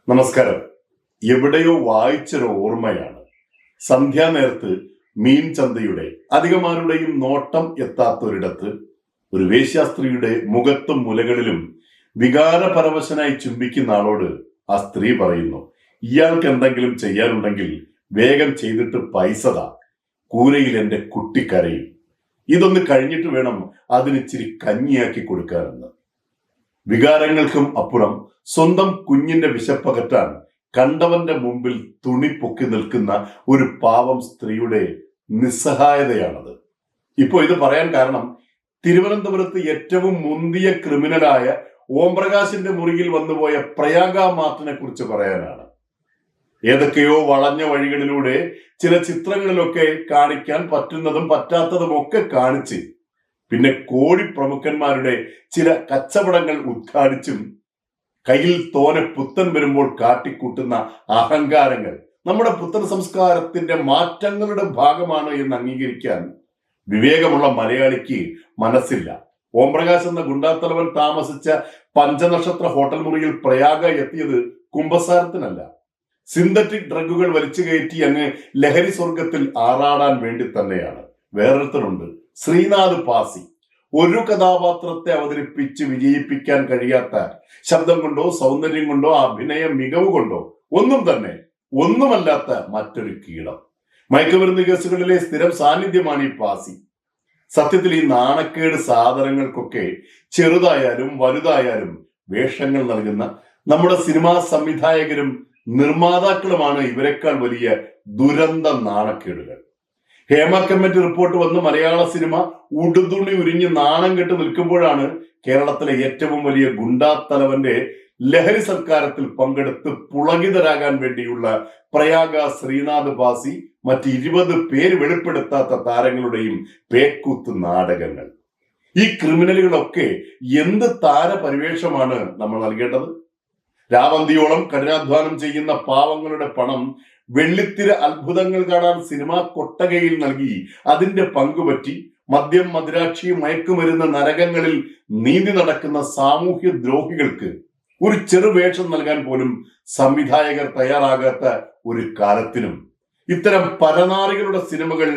നമസ്കാരം. എവിടെയോ വായിച്ചൊരു ഓർമ്മയാണ്. സന്ധ്യാനേരത്ത് മീൻ ചന്തയുടെ അധികമാരുടെയും നോട്ടം എത്താത്തൊരിടത്ത് ഒരു വേശ്യാസ്ത്രീയുടെ മുഖത്തും മുലകളിലും വികാരപരവശനായി ചുംബിക്കുന്ന ആളോട് ആ സ്ത്രീ പറയുന്നു, ഇയാൾക്ക് എന്തെങ്കിലും ചെയ്യാനുണ്ടെങ്കിൽ വേഗം ചെയ്തിട്ട് പൈസ താ, കൂരയിൽ എന്റെ കുട്ടി കരയും, ഇതൊന്ന് കഴിഞ്ഞിട്ട് വേണം അതിനിച്ചിരി കഞ്ഞിയാക്കി കൊടുക്കാനെന്ന്. വികാരങ്ങൾക്കും അപ്പുറം സ്വന്തം കുഞ്ഞിന്റെ വിശപ്പകറ്റാൻ കണ്ടവന്റെ മുമ്പിൽ തുണി പൊക്കി നിൽക്കുന്ന ഒരു പാവം സ്ത്രീയുടെ നിസ്സഹായതയാണത്. ഇപ്പോ ഇത് പറയാൻ കാരണം തിരുവനന്തപുരത്ത് ഏറ്റവും മുന്തിയ ക്രിമിനലായ ഓംപ്രകാശിന്റെ മുറിയിൽ വന്നുപോയ പ്രയാഗ മാർട്ടിനെ കുറിച്ച് പറയാനാണ്. ഏതൊക്കെയോ വളഞ്ഞ വഴികളിലൂടെ ചില ചിത്രങ്ങളിലൊക്കെ കാണിക്കാൻ പറ്റുന്നതും പറ്റാത്തതും ഒക്കെ കാണിച്ച് പിന്നെ കോടി പ്രമുഖന്മാരുടെ ചില കച്ചവടങ്ങൾ ഉദ്ഘാടിച്ചും കയ്യിൽ തോനെ പുത്തൻ വരുമ്പോൾ കാട്ടിക്കൂട്ടുന്ന അഹങ്കാരങ്ങൾ നമ്മുടെ പുത്തൻ സംസ്കാരത്തിന്റെ മാറ്റങ്ങളുടെ ഭാഗമാണ് എന്ന് അംഗീകരിക്കാൻ വിവേകമുള്ള മലയാളിക്ക് മനസ്സില്ല. ഓംപ്രകാശ് എന്ന ഗുണ്ടാത്തലവൻ താമസിച്ച പഞ്ചനക്ഷത്ര ഹോട്ടൽ മുറിയിൽ പ്രയാഗ എത്തിയത് കുമ്പസാരത്തിനല്ല, സിന്തറ്റിക് ഡ്രഗുകൾ വലിച്ചു കയറ്റി അങ്ങ് ലഹരി സ്വർഗത്തിൽ ആറാടാൻ വേണ്ടി തന്നെയാണ്. വേറൊരുത്തനുണ്ട്, ശ്രീനാഥ് പാസി. ഒരു കഥാപാത്രത്തെ അവതരിപ്പിച്ച് വിജയിപ്പിക്കാൻ കഴിയാത്ത ശബ്ദം കൊണ്ടോ സൗന്ദര്യം കൊണ്ടോ അഭിനയ മികവ് കൊണ്ടോ ഒന്നുമല്ലാത്ത മറ്റൊരു കീടം. മയക്കുമരുന്ന് കേസുകളിലെ സ്ഥിരം സാന്നിധ്യമാണ് ഈ പാസി. സത്യത്തിൽ ഈ നാണക്കേട് സാധനങ്ങൾക്കൊക്കെ ചെറുതായാലും വലുതായാലും വേഷങ്ങൾ നൽകുന്ന നമ്മുടെ സിനിമാ സംവിധായകരും നിർമ്മാതാക്കളുമാണ് ഇവരെക്കാൾ വലിയ ദുരന്ത നാണക്കേടുകൾ. ഹേമ കമ്മിറ്റി റിപ്പോർട്ട് വന്ന് മലയാള സിനിമ ഉടുതുണി ഉരിഞ്ഞ് നാണം കെട്ട് നിൽക്കുമ്പോഴാണ് കേരളത്തിലെ ഏറ്റവും വലിയ ഗുണ്ടാത്തലവന്റെ ലഹരി സൽക്കാരത്തിൽ പങ്കെടുത്ത് പുളകിതരാകാൻ വേണ്ടിയുള്ള പ്രയാഗ, ശ്രീനാഥ് പാസി, മറ്റ് 20 പേര് വെളിപ്പെടുത്താത്ത താരങ്ങളുടെയും പേക്കൂത്ത് നാടകങ്ങൾ. ഈ ക്രിമിനലുകളൊക്കെ എന്ത് താരപരിവേഷമാണ് നമ്മൾ നൽകേണ്ടത്? രാവന്തിയോളം കഠിനാധ്വാനം ചെയ്യുന്ന പാവങ്ങളുടെ പണം വെള്ളിത്തിര അത്ഭുതങ്ങൾ കാണാൻ സിനിമാ കൊട്ടകയിൽ നൽകി അതിന്റെ പങ്കുപറ്റി മദ്യം, മദിരാക്ഷി, മയക്കുമരുന്ന് നരകങ്ങളിൽ നീന്തി നടക്കുന്ന സാമൂഹ്യ ദ്രോഹികൾക്ക് ഒരു ചെറുവേഷം നൽകാൻ പോലും സംവിധായകർ തയ്യാറാകാത്ത ഒരു കാലത്തിനും ഇത്തരം പരനാറികളുടെ സിനിമകൾ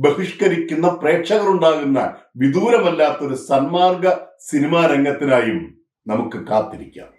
ബഹിഷ്കരിക്കുന്ന പ്രേക്ഷകർ ഉണ്ടാകുന്ന വിദൂരമല്ലാത്തൊരു സന്മാർഗ സിനിമാ രംഗത്തിനായും നമുക്ക് കാത്തിരിക്കാം.